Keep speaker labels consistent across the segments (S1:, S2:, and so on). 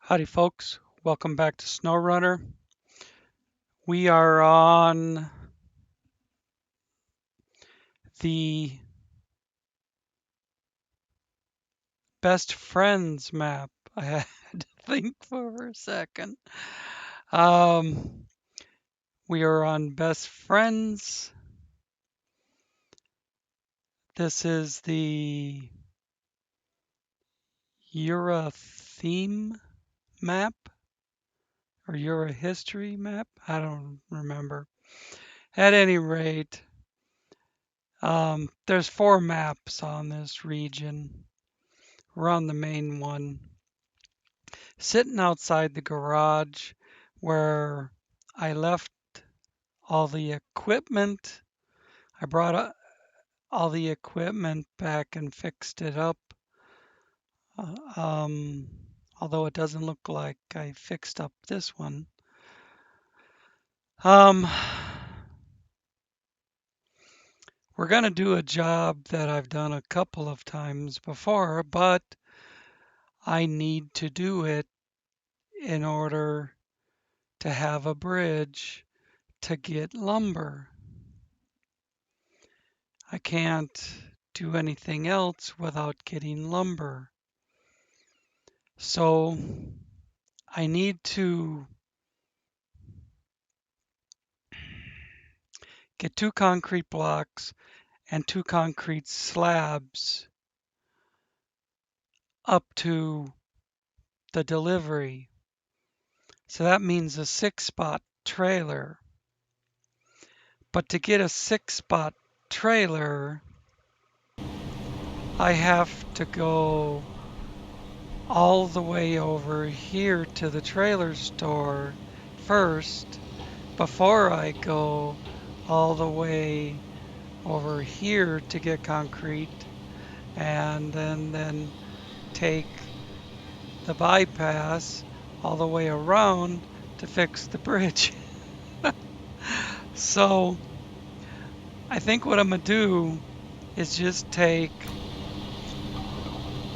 S1: Howdy folks, welcome back to SnowRunner. We are on the best friends map. I had to think for a second. Um, we are on best friends. This is the Eura theme map or Eura history map. I don't remember. At any rate, there's 4 maps on this region. We're on the main one. Sitting outside the garage where I left all the equipment. I brought all the equipment back and fixed it up. Uh, um, Although it doesn't look like I fixed up this one. We're going to do a job that I've done a couple of times before, but I need to do it in order to have a bridge to get lumber. I can't do anything else without getting lumber. So I need to get 2 concrete blocks and 2 concrete slabs up to the delivery. So that means a 6-spot trailer. But to get a 6-spot trailer, I have to go all the way over here to the trailer store first before I go all the way over here to get concrete and then take the bypass all the way around to fix the bridge. So I think what I'm gonna do is just take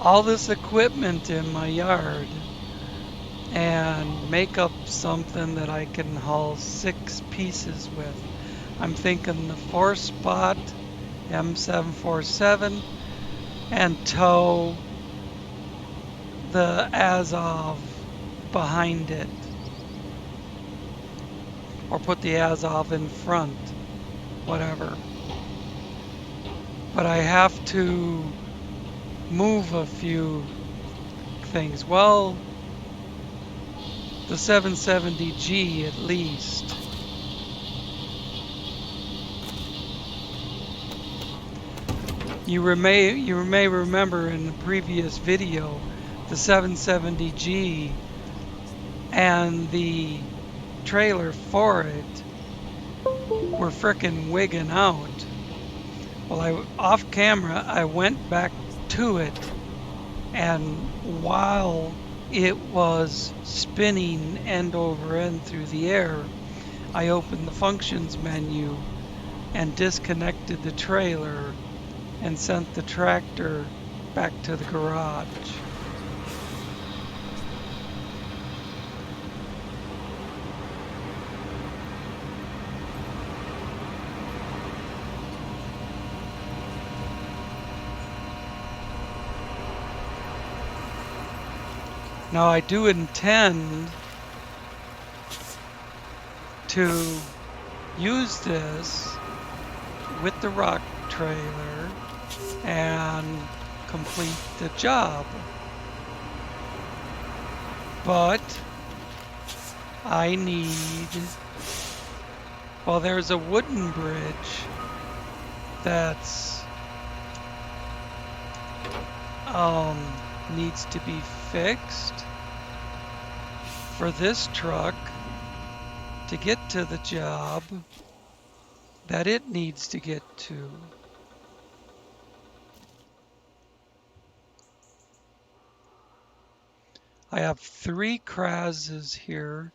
S1: all this equipment in my yard and make up something that I can haul 6 pieces with. I'm thinking the 4-spot M747 and tow the Azov behind it. Or put the Azov in front, whatever. But I have to move a few things. Well, the 770G at least. You may remember in the previous video, the 770G and the trailer for it were frickin' wigging out. Well, off camera, I went back to it, and while it was spinning end over end through the air, I opened the functions menu and disconnected the trailer and sent the tractor back to the garage. Now I do intend to use this with the rock trailer and complete the job. But I need, well, there's a wooden bridge that's needs to be fixed for this truck to get to the job that it needs to get to. I have 3 Krazes here,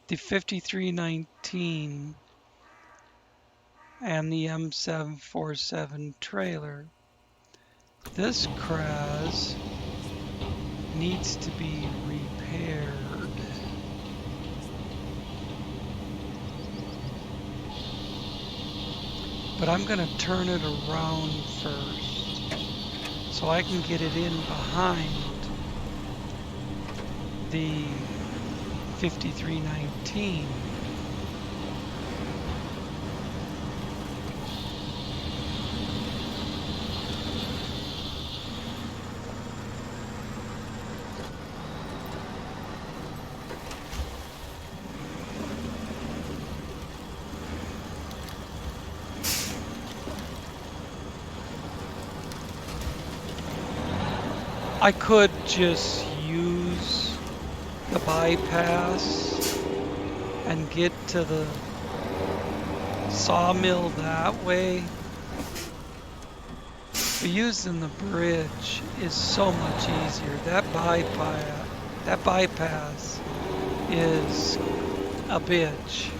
S1: the 5319 and the M747 trailer. This Kraz needs to be repaired. But I'm going to turn it around first so I can get it in behind the 5319. I could just use the bypass and get to the sawmill that way. But using the bridge is so much easier. That bypass is a bitch.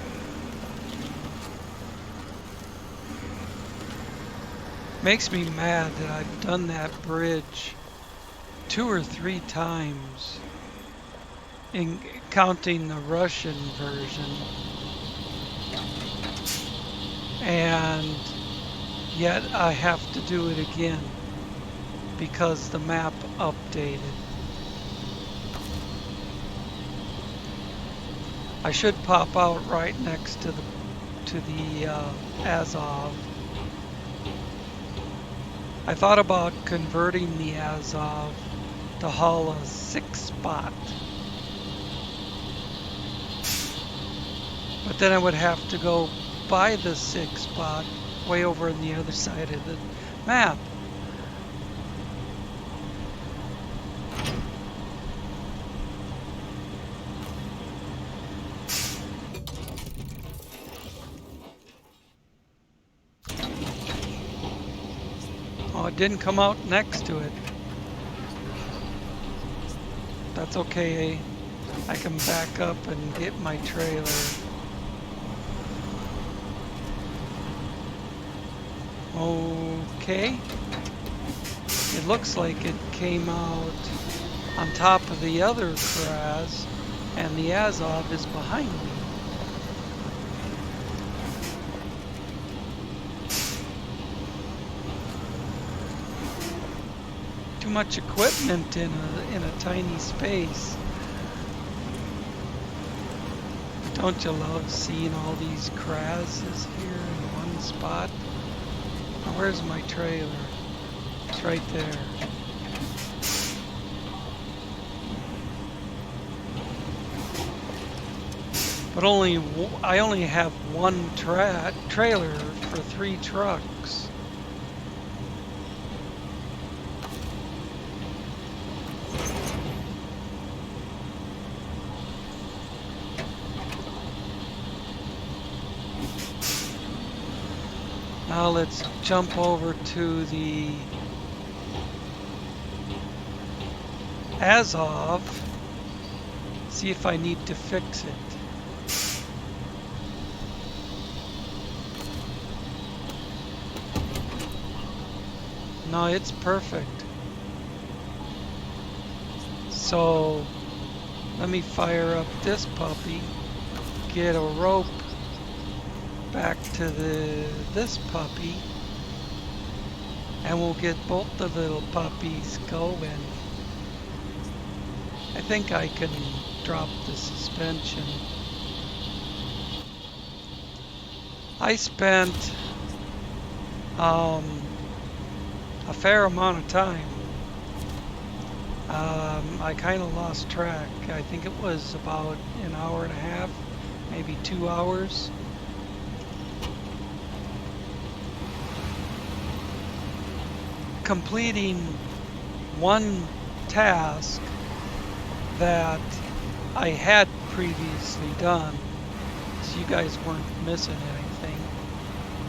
S1: Makes me mad that I've done that bridge 2 or 3 times, in counting the Russian version, and yet I have to do it again because the map updated. I should pop out right next to the Azov. I thought about converting the Azov to haul a 6-spot, but then I would have to go by the 6-spot way over on the other side of the map. Oh, it didn't come out next to it. That's okay. I can back up and get my trailer. Okay. It looks like it came out on top of the other Kraz, and the Azov is behind me. Too much equipment in a tiny space. Don't you love seeing all these Krazes here in one spot? Now, where's my trailer? It's right there. But I only have one trailer for 3 trucks. Now let's jump over to the Azov, see if I need to fix it. No, it's perfect. So let me fire up this puppy, get a rope back to this puppy, and we'll get both the little puppies going. I think I can drop the suspension. I spent a fair amount of time. I kind of lost track. I think it was about an hour and a half, maybe 2 hours. Completing one task that I had previously done, so you guys weren't missing anything,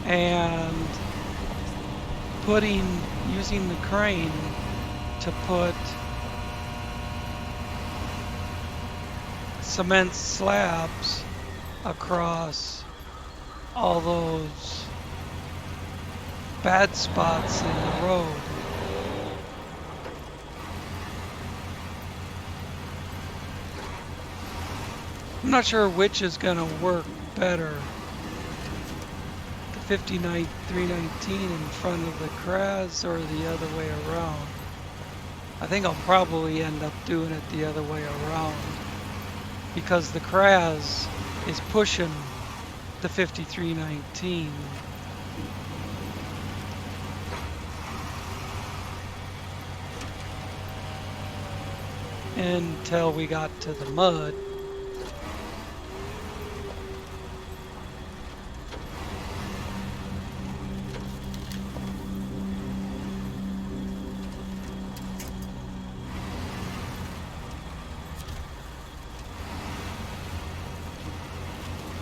S1: and using the crane to put cement slabs across all those bad spots in the road. I'm not sure which is going to work better. The 319 in front of the Kraz or the other way around. I think I'll probably end up doing it the other way around because the Kraz is pushing the 5319. Until we got to the mud.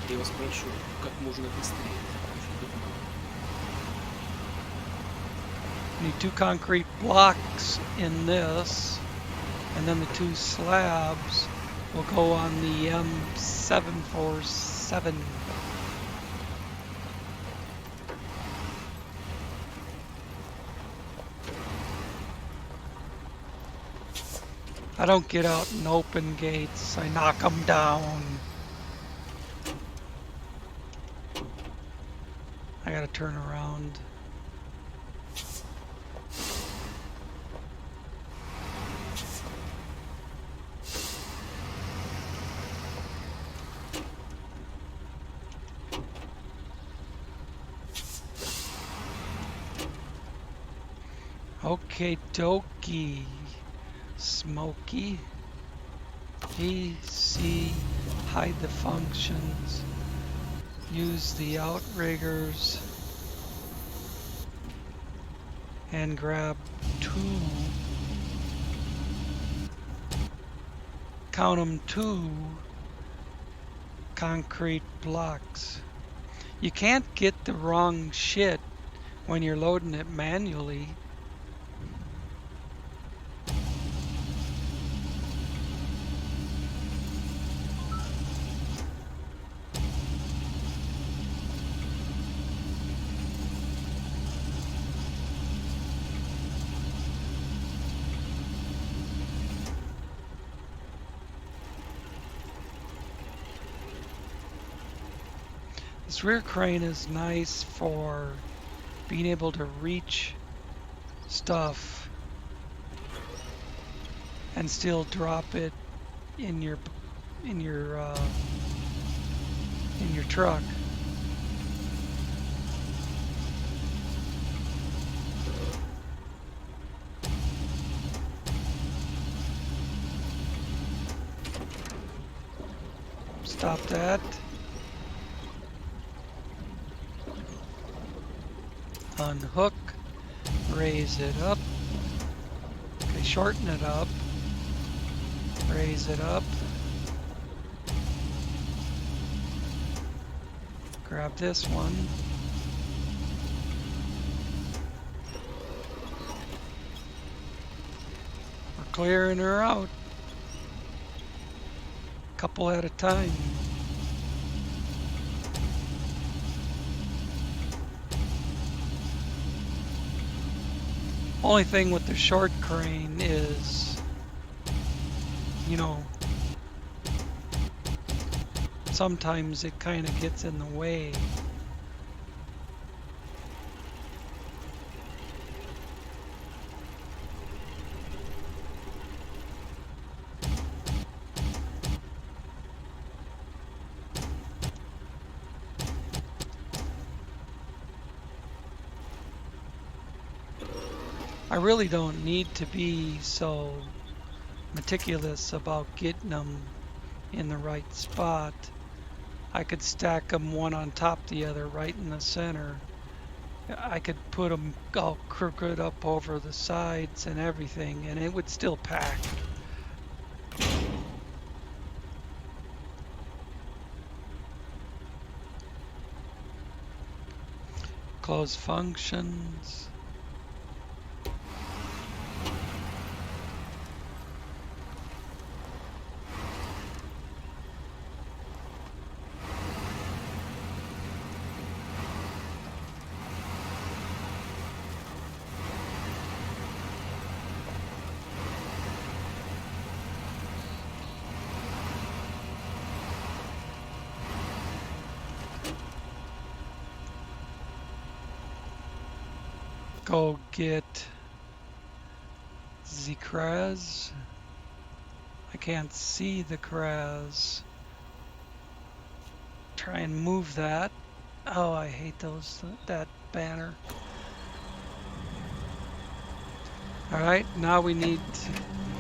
S2: Я вас прошу, как можно быстрее.
S1: Need 2 concrete blocks in this, and then the 2 slabs will go on the M747. I don't get out and open gates, I knock them down. I gotta turn around. Okay, dokie. Smoky. PC. Hide the functions. Use the outriggers. And grab 2. Count them 2 concrete blocks. You can't get the wrong shit when you're loading it manually. This rear crane is nice for being able to reach stuff and still drop it in your truck. Stop that. Unhook, raise it up. Okay, shorten it up. Raise it up. Grab this one. We're clearing her out. Couple at a time. Only thing with the short crane is, you know, sometimes it kind of gets in the way. I really don't need to be so meticulous about getting them in the right spot. I could stack them one on top of the other right in the center. I could put them all crooked up over the sides and everything, and it would still pack. Close functions. go get the Kraz. I can't see the Kraz. Try and move that. Oh, I hate that banner. All right, now we need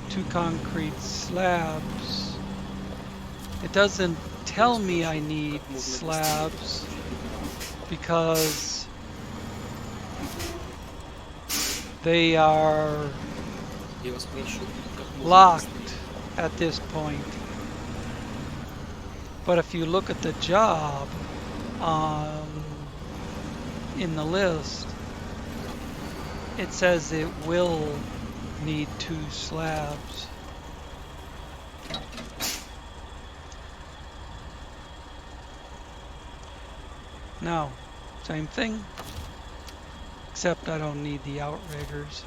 S1: 2 concrete slabs. It doesn't
S2: He was
S1: tell
S2: pretty
S1: me I
S2: sure
S1: need
S2: как можно быстрее.
S1: slabs because they are
S2: Я вас прошу, как можно быстрее.
S1: locked at this point. But if you look at the job in the list, it says it will need 2 slabs. Now, same thing, except I don't need the outriggers.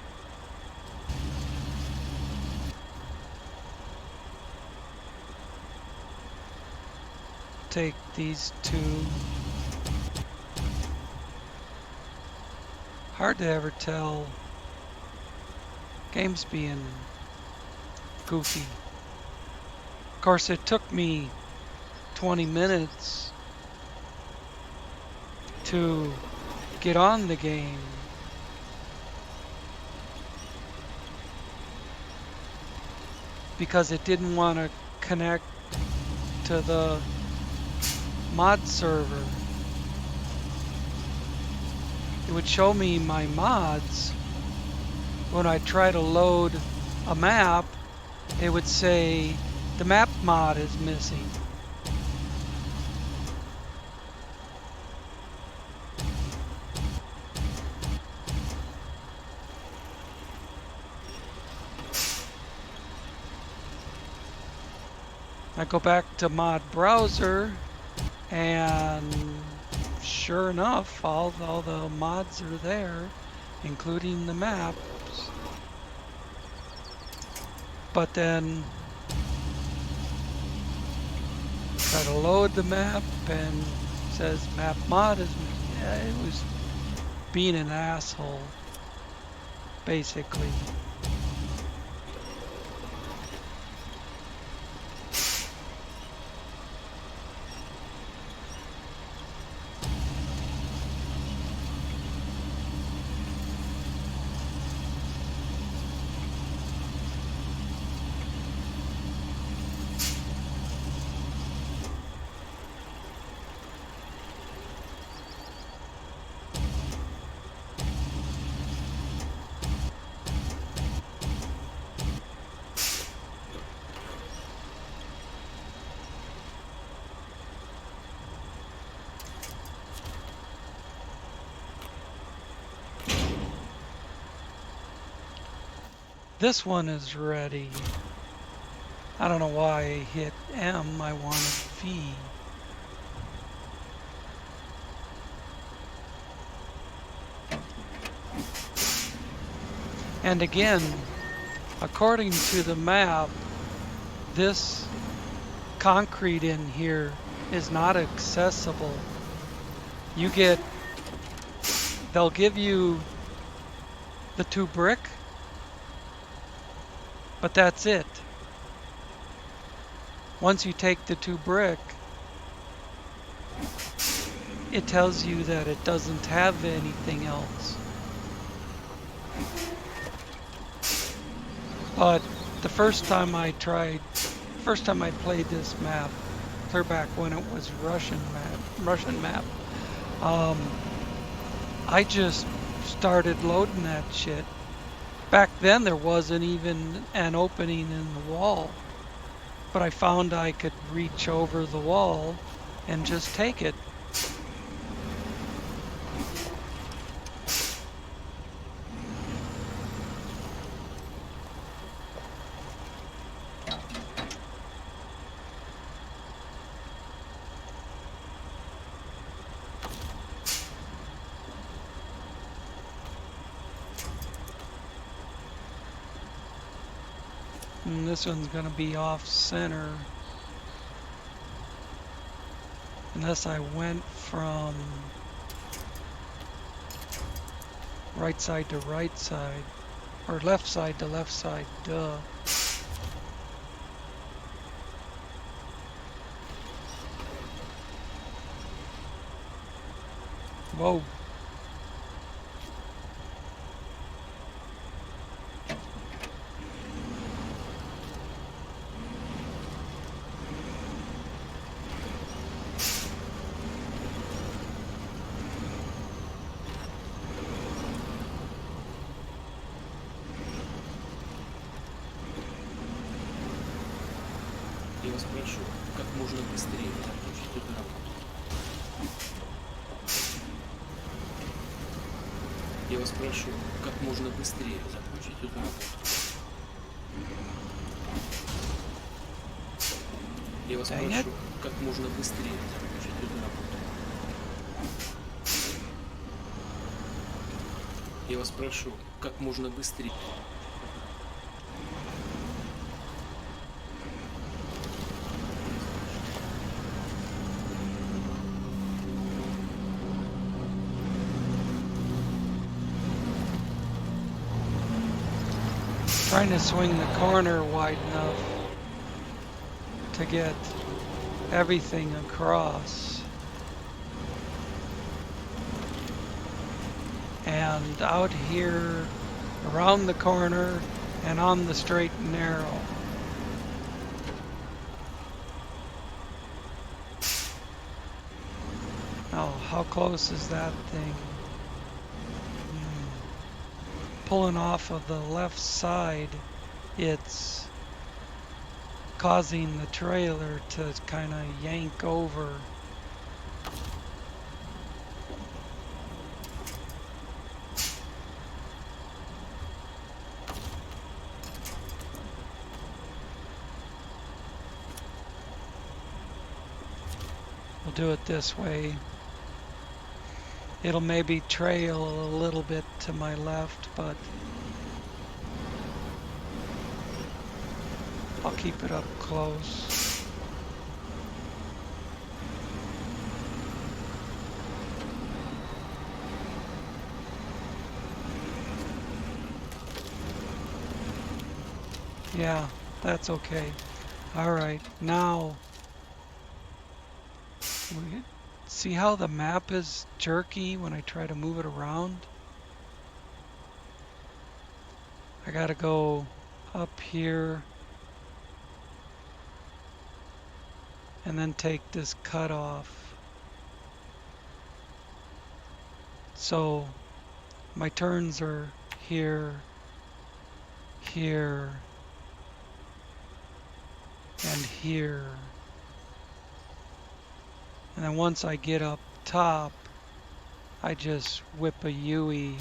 S1: Take these 2. Hard to ever tell. Game's being goofy. Of course, it took me 20 minutes to get on the game. Because it didn't want to connect to the mod server. It would show me my mods. When I try to load a map, it would say the map mod is missing. I go back to mod browser, and sure enough, all the mods are there, including the maps. But then try to load the map and it says map mod is, yeah, it was being an asshole, basically. This one is ready. I don't know why I hit M, I wanted V. And again, according to the map, this concrete in here is not accessible. They'll give you the 2 brick, but that's it. Once you take the 2 brick, it tells you that it doesn't have anything else. But the first time I played this map, clear back when it was Russian map, I just started loading that shit. Back then there wasn't even an opening in the wall, but I found I could reach over the wall and just take it. And this one's going to be off center. Unless I went from right side to right side, or left side to left side, duh. Whoa.
S2: Я вас прошу, как можно быстрее закончить эту работу. Я вас прошу, как можно быстрее закончить эту работу. Я вас
S1: Dang it.
S2: прошу, как можно быстрее закончить эту работу. Я вас прошу, как можно быстрее.
S1: Trying to swing the corner wide enough to get everything across. And out here, around the corner, and on the straight and narrow. Now, how close is that thing? Pulling off of the left side, it's causing the trailer to kind of yank over. We'll do it this way. It'll maybe trail a little bit to my left, but I'll keep it up close. Yeah, that's okay. All right, now see how the map is jerky when I try to move it around? I gotta go up here and then take this cut off. So my turns are here, here, and here. And then once I get up top, I just whip a U-E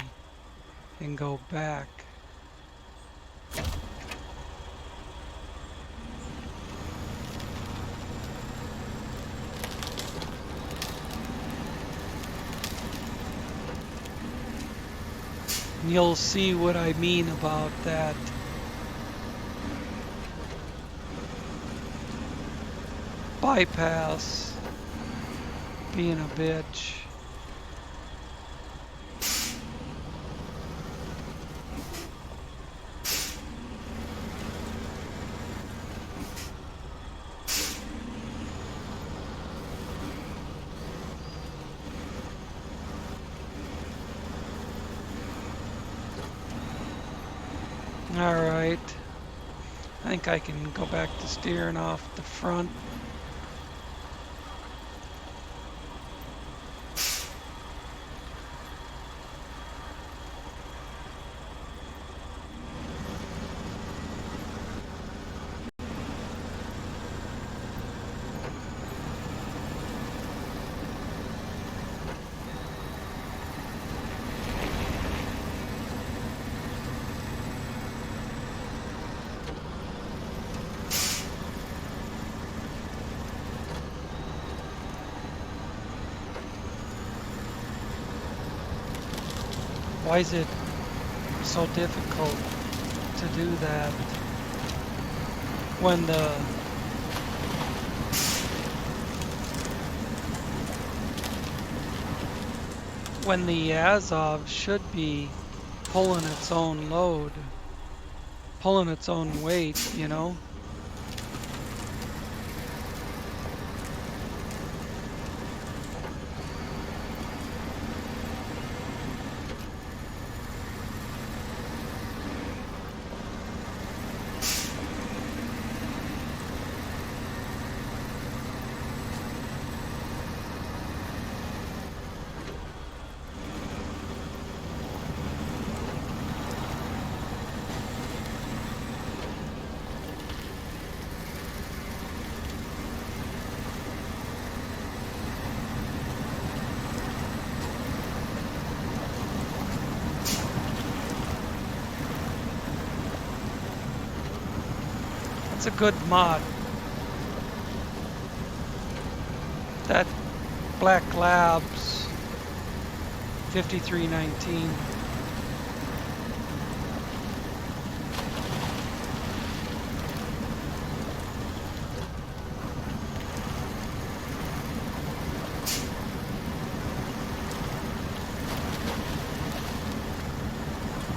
S1: and go back. And you'll see what I mean about that. Bypass being a bitch. Alright, I think I can go back to steering off the front. Why is it so difficult to do that when the Azov should be pulling its own load, pulling its own weight, you know. It's a good mod. That Black Labs 5319.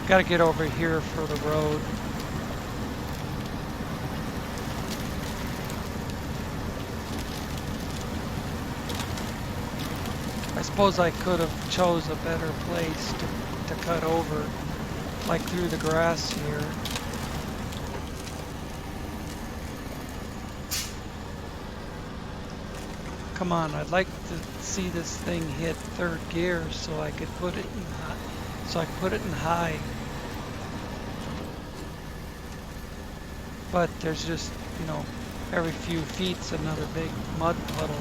S1: Got to get over here for the road. I suppose I could have chose a better place to cut over, like through the grass here. Come on, I'd like to see this thing hit third gear so I could put it in high. But there's just, you know, every few feet's another big mud puddle.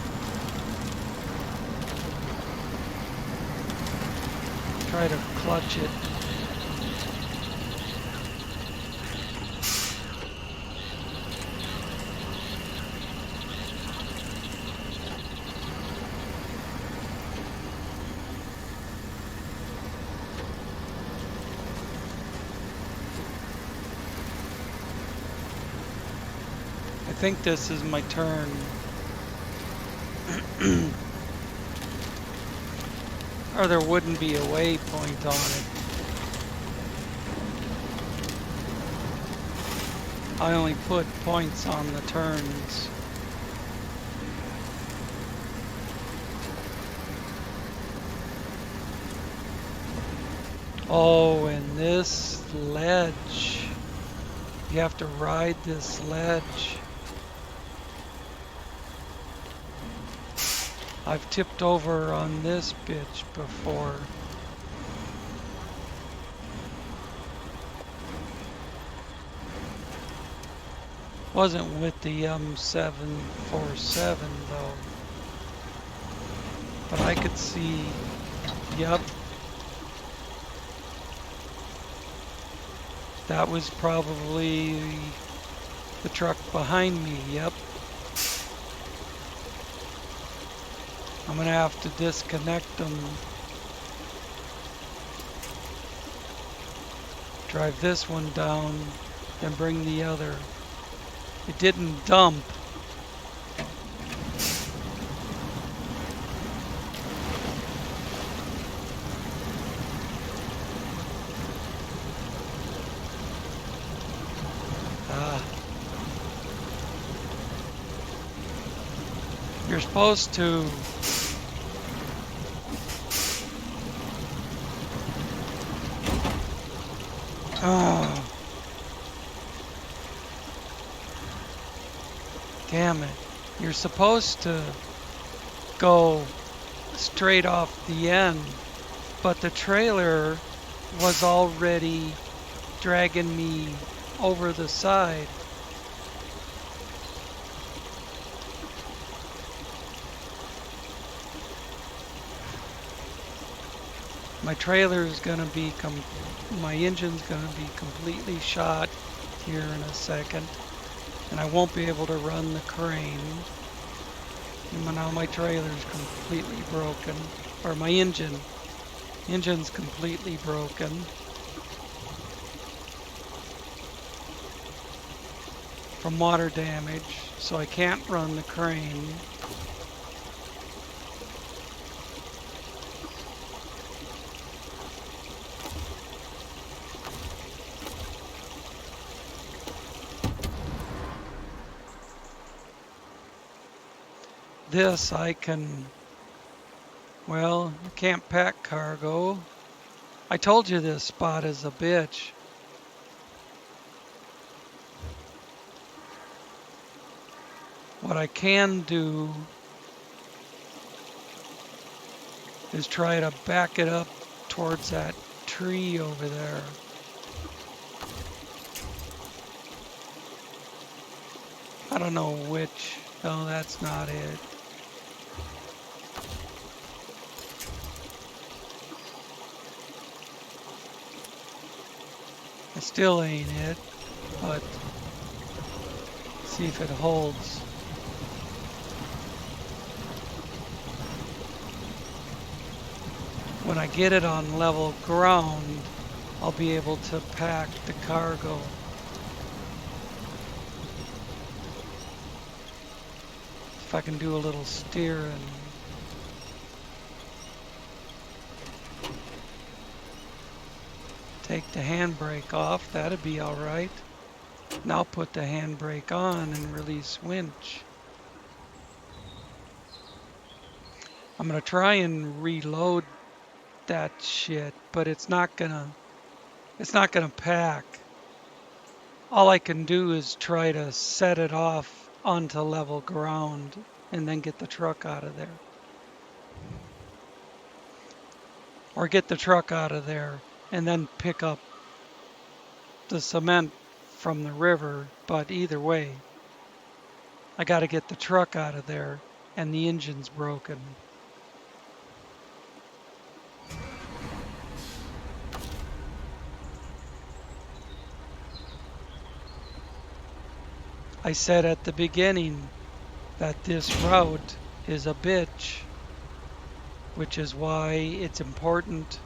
S1: Try to clutch it. I think this is my turn. Or there wouldn't be a waypoint on it. I only put points on the turns. Oh, and this ledge. You have to ride this ledge. I've tipped over on this bitch before. Wasn't with the M747 though. But I could see, yep. That was probably the truck behind me, yep. I'm gonna have to disconnect them. Drive this one down, then bring the other. It didn't dump. You're supposed to damn it. You're supposed to go straight off the end, but the trailer was already dragging me over the side. My trailer is gonna be my engine's gonna be completely shot here in a second, and I won't be able to run the crane. And now my trailer's completely broken, or my engine's completely broken. From water damage, so I can't run the crane. this I can, well, I can't pack cargo. I told you this spot is a bitch. What I can do is try to back it up towards that tree over there. I don't know which. No, that's not it. It still ain't it, but see if it holds. When I get it on level ground, I'll be able to pack the cargo. If I can do a little steering. Take the handbrake off, that'd be all right. Now put the handbrake on and release winch. I'm gonna try and reload that shit, but it's not gonna pack. All I can do is try to set it off onto level ground and then get the truck out of there. Or get the truck out of there and then pick up the cement from the river, but either way, I got to get the truck out of there and the engine's broken. I said at the beginning that this route is a bitch, which is why it's important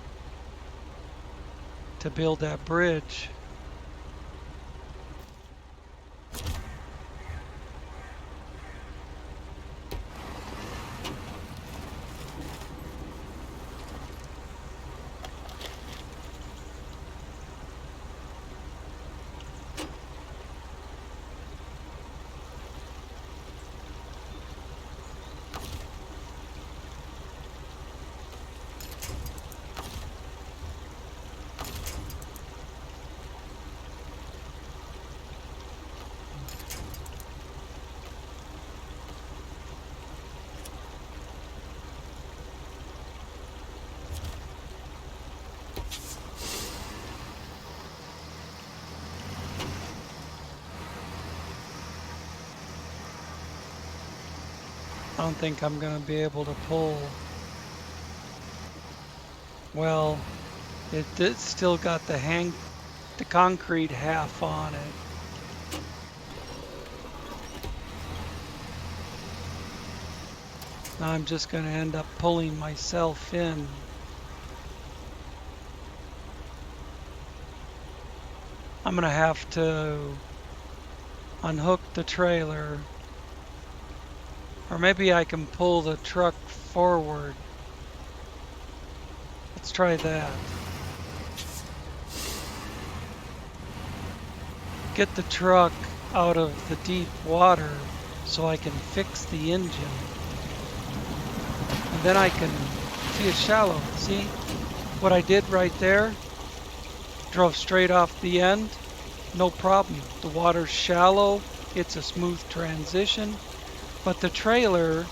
S1: to build that bridge. I don't think I'm going to be able to pull. Well, it's still got the concrete half on it. Now I'm just going to end up pulling myself in. I'm going to have to unhook the trailer. Or maybe I can pull the truck forward. Let's try that. Get the truck out of the deep water so I can fix the engine. And then I can see it's shallow. See what I did right there? Drove straight off the end. No problem. The water's shallow. It's a smooth transition. But the trailer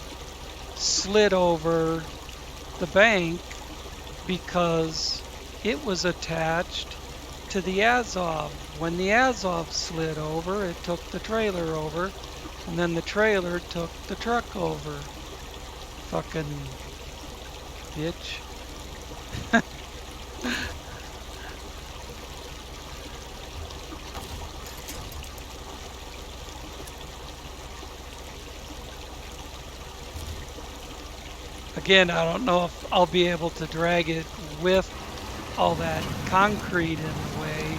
S1: slid over the bank because it was attached to the Azov. When the Azov slid over, it took the trailer over, and then the trailer took the truck over. Fucking bitch. Again, I don't know if I'll be able to drag it with all that concrete in the way.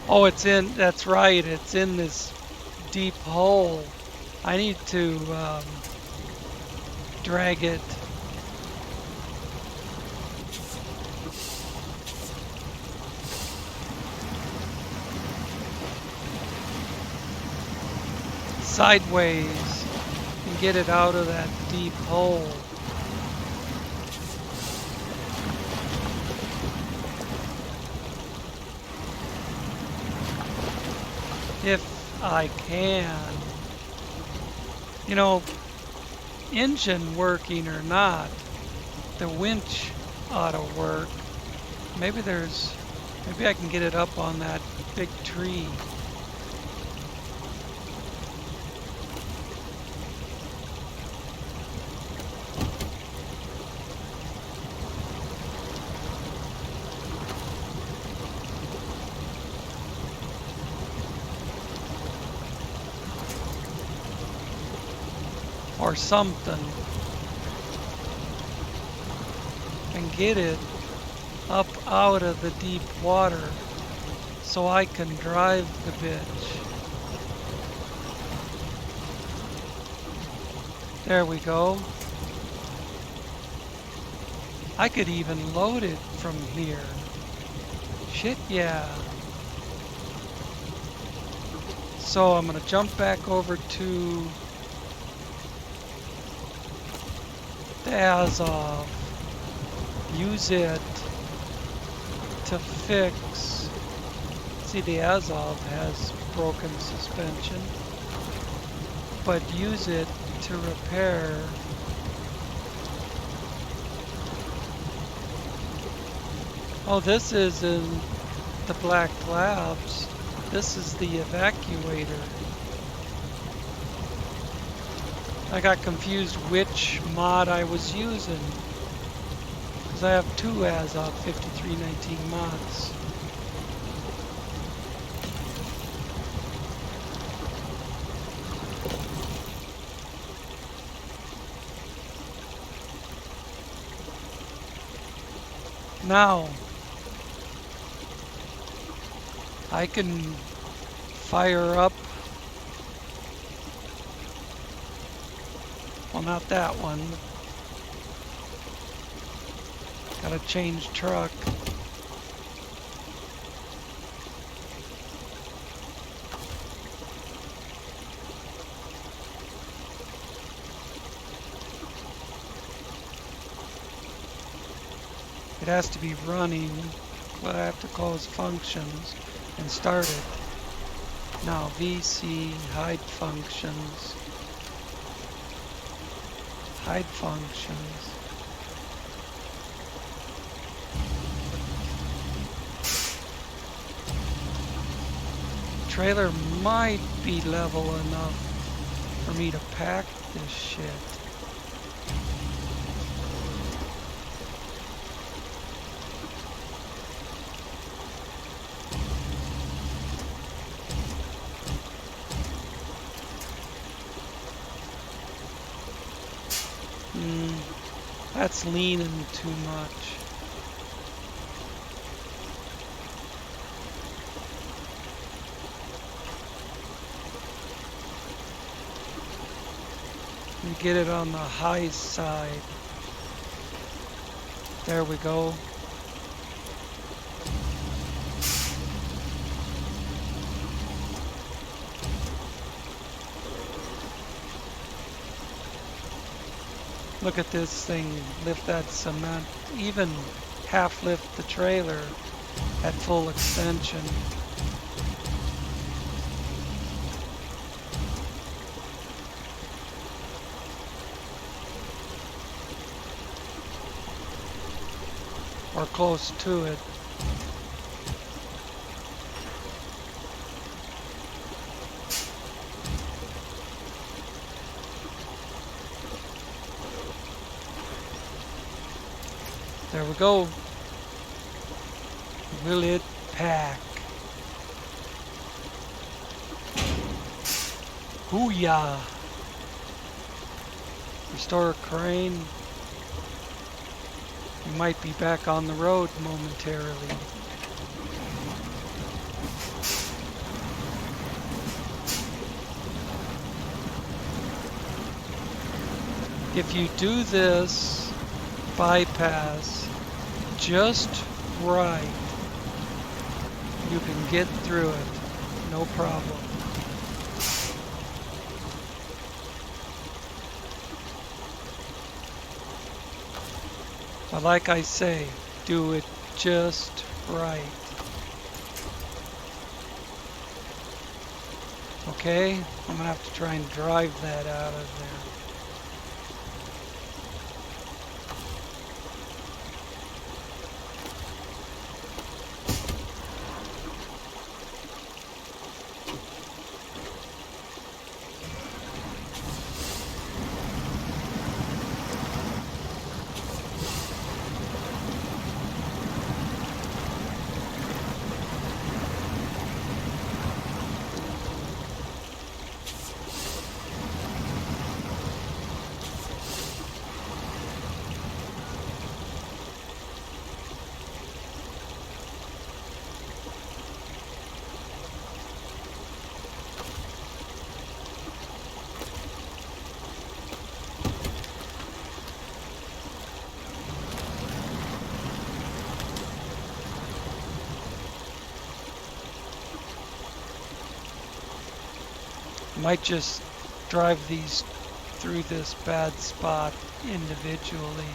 S1: Oh, that's right, it's in this deep hole. I need to drag it. sideways and get it out of that deep hole. If I can. You know, engine working or not, the winch ought to work. Maybe I can get it up on that big tree. Or something. And get it up out of the deep water so I can drive the bitch. There we go. I could even load it from here. Shit, yeah. So I'm gonna jump back over to the Azov. Use it to fix. See, the Azov has broken suspension, but use it to repair oh, this is in the Black Labs. This is the evacuator. I got confused which mod I was using, because I have two Azov 5319 mods. Now, I can fire up, well, not that one. Gotta change truck. It has to be running, but I have to close functions and start it. Now VC, hide functions. Hide functions. Trailer might be level enough for me to pack this shit. That's leaning too much. And get it on the high side. There we go. Look at this thing, lift that cement, even half lift the trailer at full extension. Or close to it. There we go. Will it pack? Hoo-yah! Restore crane. We might be back on the road momentarily. If you do this bypass just right, you can get through it, no problem. But like I say, do it just right. Okay, I'm gonna have to try and drive that out of there. Might just drive these through this bad spot individually.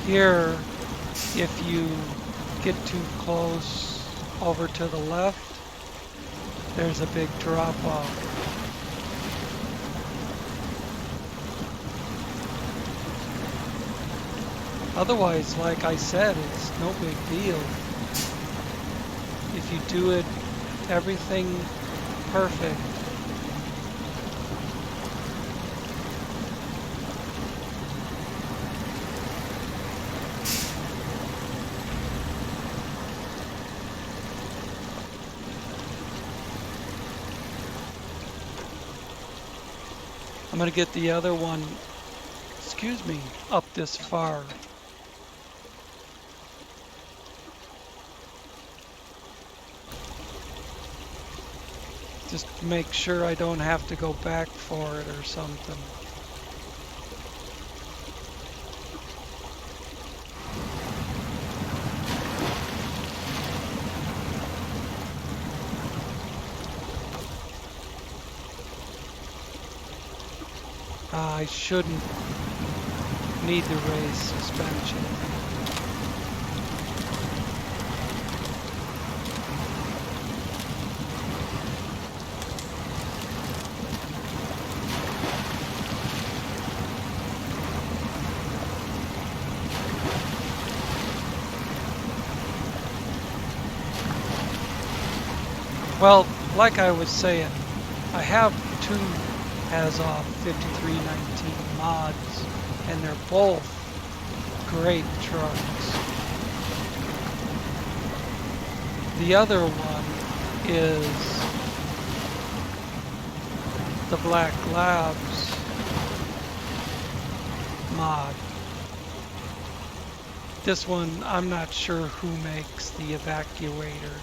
S1: Here, if you get too close over to the left, there's a big drop off. Otherwise, like I said, it's no big deal. If you do it, everything perfect. I'm going to get the other one, excuse me, up this far. Just to make sure I don't have to go back for it or something. I shouldn't need to raise suspension. Well, like I was saying, I have two as-off 5319 mods, and they're both great trucks. The other one is the Black Labs mod. This one, I'm not sure who makes the evacuator.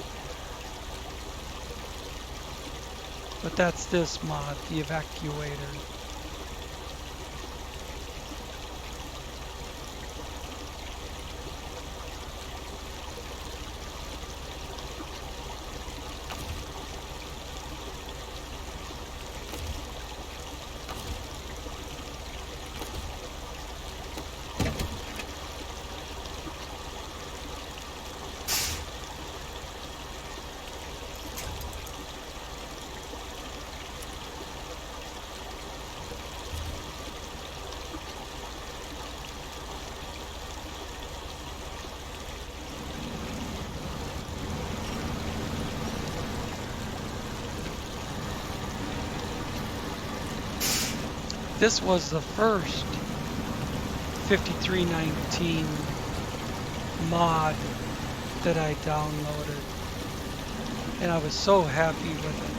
S1: But that's this mod, the evacuator. This was the first 5319 mod that I downloaded, and I was so happy with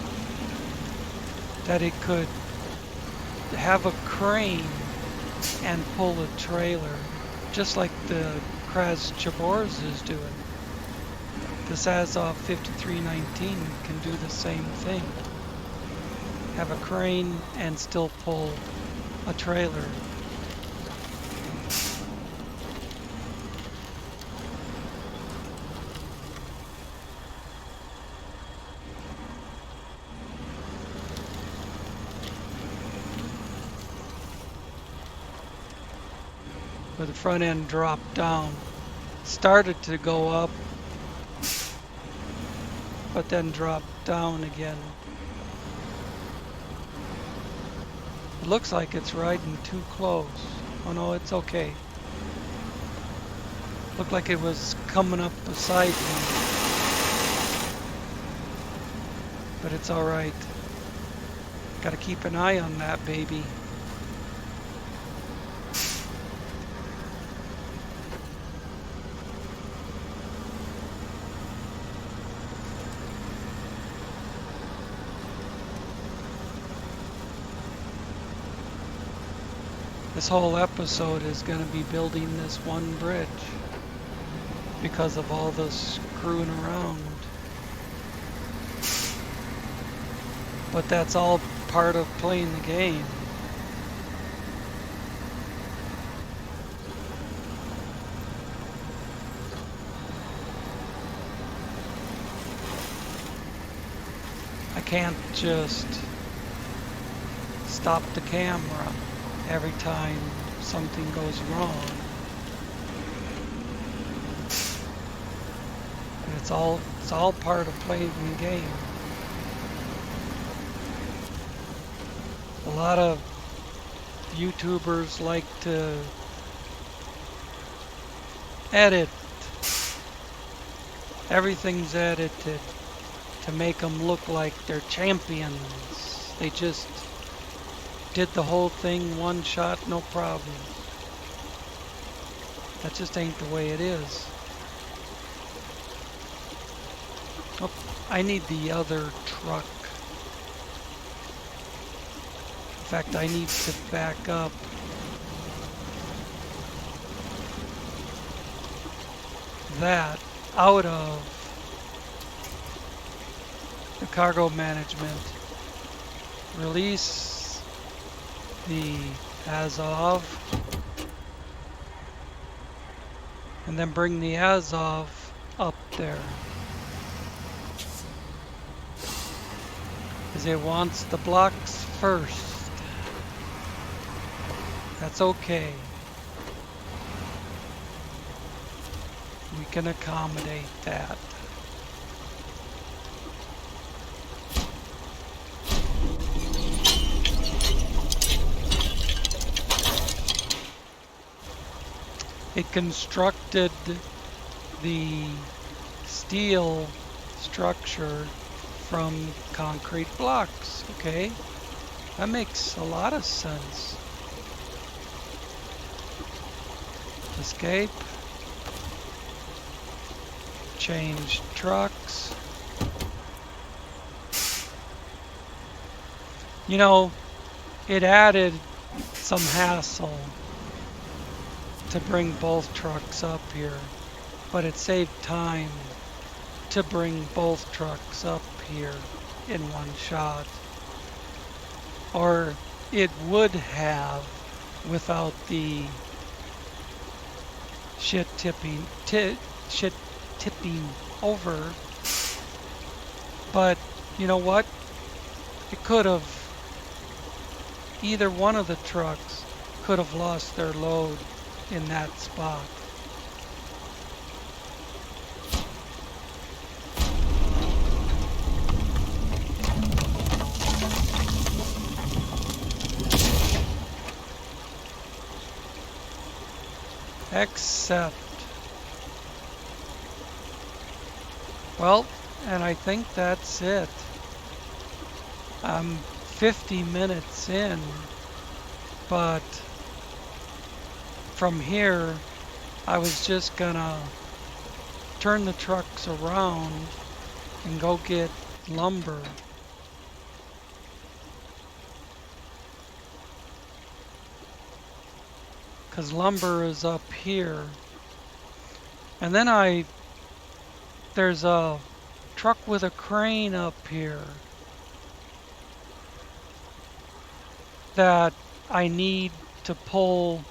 S1: it that it could have a crane and pull a trailer just like the Kraz Chaborz is doing. This Azov 5319 can do the same thing. Have a crane and still pull a trailer. Where the front end dropped down. Started to go up, but then dropped down again. It looks like it's riding too close. Oh no, it's okay. Looked like it was coming up beside me. But it's alright. Gotta keep an eye on that baby. This whole episode is going to be building this one bridge because of all the screwing around. But that's all part of playing the game. I can't just stop the camera every time something goes wrong. And it's all part of playing the game. A lot of YouTubers like to edit. Everything's edited to make them look like they're champions. They just did the whole thing one shot, no problem. That just ain't the way it is. Oh, I need the other truck. In fact, I need to back up. That out of the cargo management. Release the Azov, and then bring the Azov up there, because it wants the blocks first. That's okay. We can accommodate that. It constructed the steel structure from concrete blocks, okay? That makes a lot of sense. Escape. Change trucks. You know, it added some hassle to bring both trucks up here, but it saved time to bring both trucks up here in one shot. Or it would have without the shit tipping over. But you know what? It could have, either one of the trucks could have lost their load in that spot. Except, well, and I think that's it. I'm 50 minutes in, but from here, I was just gonna turn the trucks around and go get lumber. Because lumber is up here. And then I There's a truck with a crane up here that I need to pull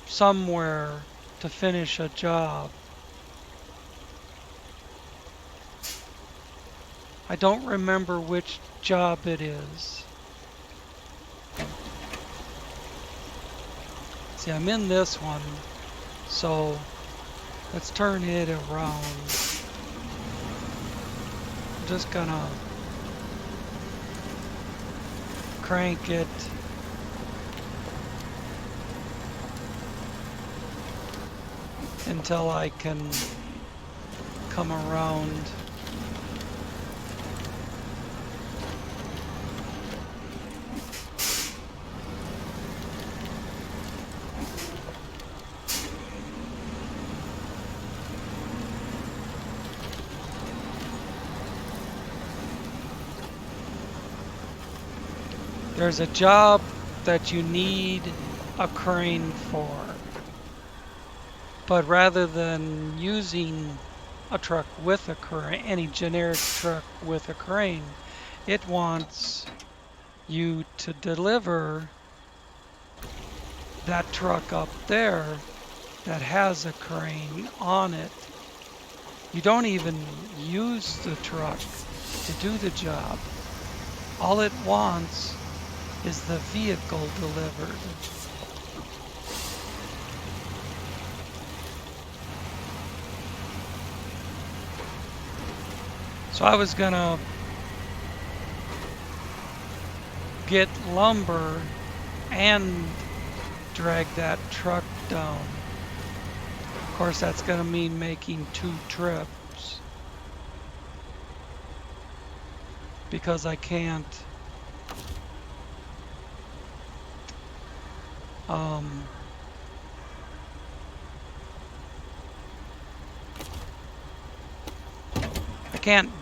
S1: somewhere to finish a job. I don't remember which job it is. See, I'm in this one, so let's turn it around. I'm just gonna crank it until I can come around. There's a job that you need a crane for, but rather than using a truck with a crane, any generic truck with a crane, it wants you to deliver that truck up there that has a crane on it. You don't even use the truck to do the job. All it wants is the vehicle delivered. So I was gonna get lumber and drag that truck down. Of course, that's gonna mean making 2 trips because I can't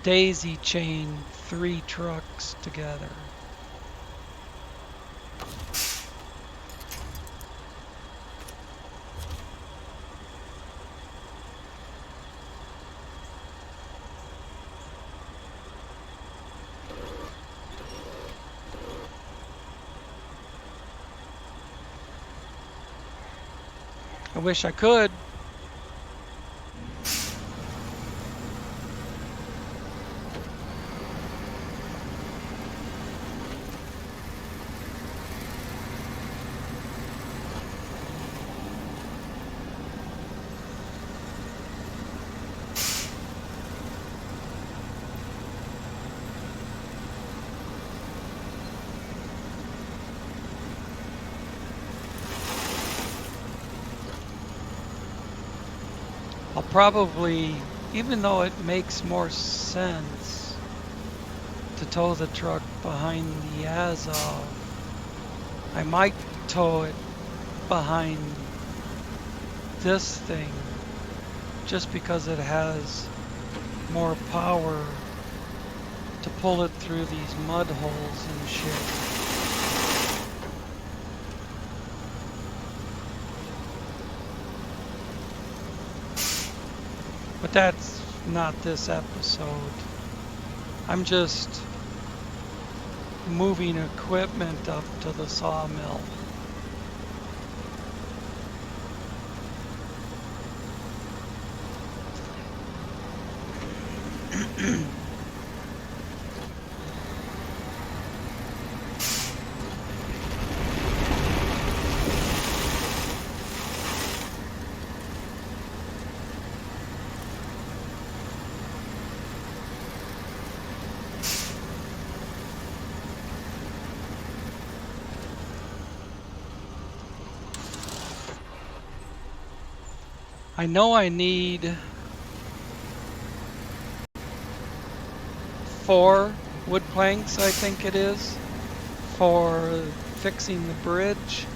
S1: daisy chain 3 trucks together. I wish I could. I'll probably, even though it makes more sense to tow the truck behind the Azov, I might tow it behind this thing just because it has more power to pull it through these mud holes and shit. But that's not this episode. I'm just moving equipment up to the sawmill. I know I need 4 wood planks, I think it is, for fixing the bridge.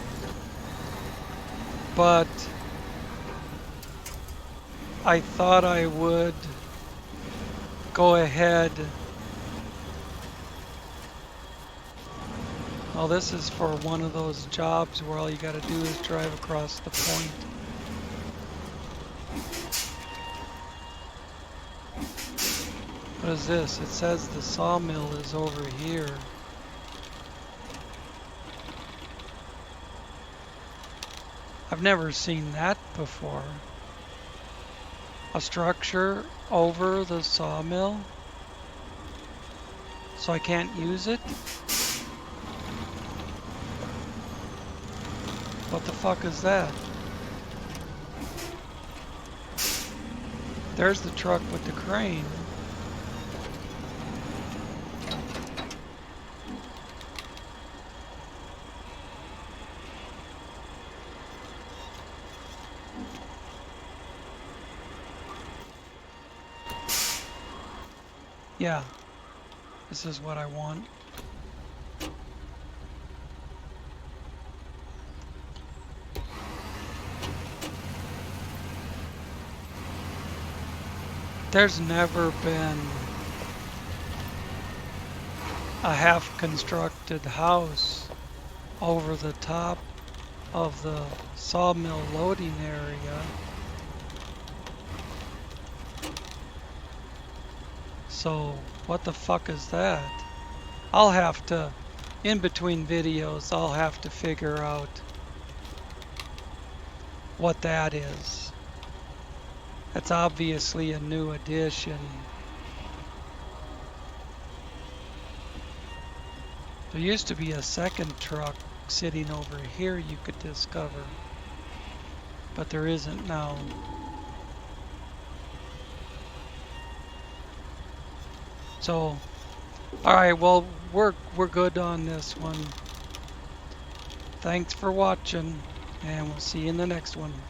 S1: But I thought I would go ahead. Oh, this is for one of those jobs where all you got to do is drive across the point. is this? It says the sawmill is over here. I've never seen that before. A structure over the sawmill? So I can't use it? What the fuck is that? There's the truck with the crane. Yeah, this is what I want. There's never been a half-constructed house over the top of the sawmill loading area. So what the fuck is that? I'll have to, in between videos, I'll have to figure out what that is. That's obviously a new addition. There used to be a second truck sitting over here you could discover, but there isn't now. So, all right, well, we're good on this one. Thanks for watching, and we'll see you in the next one.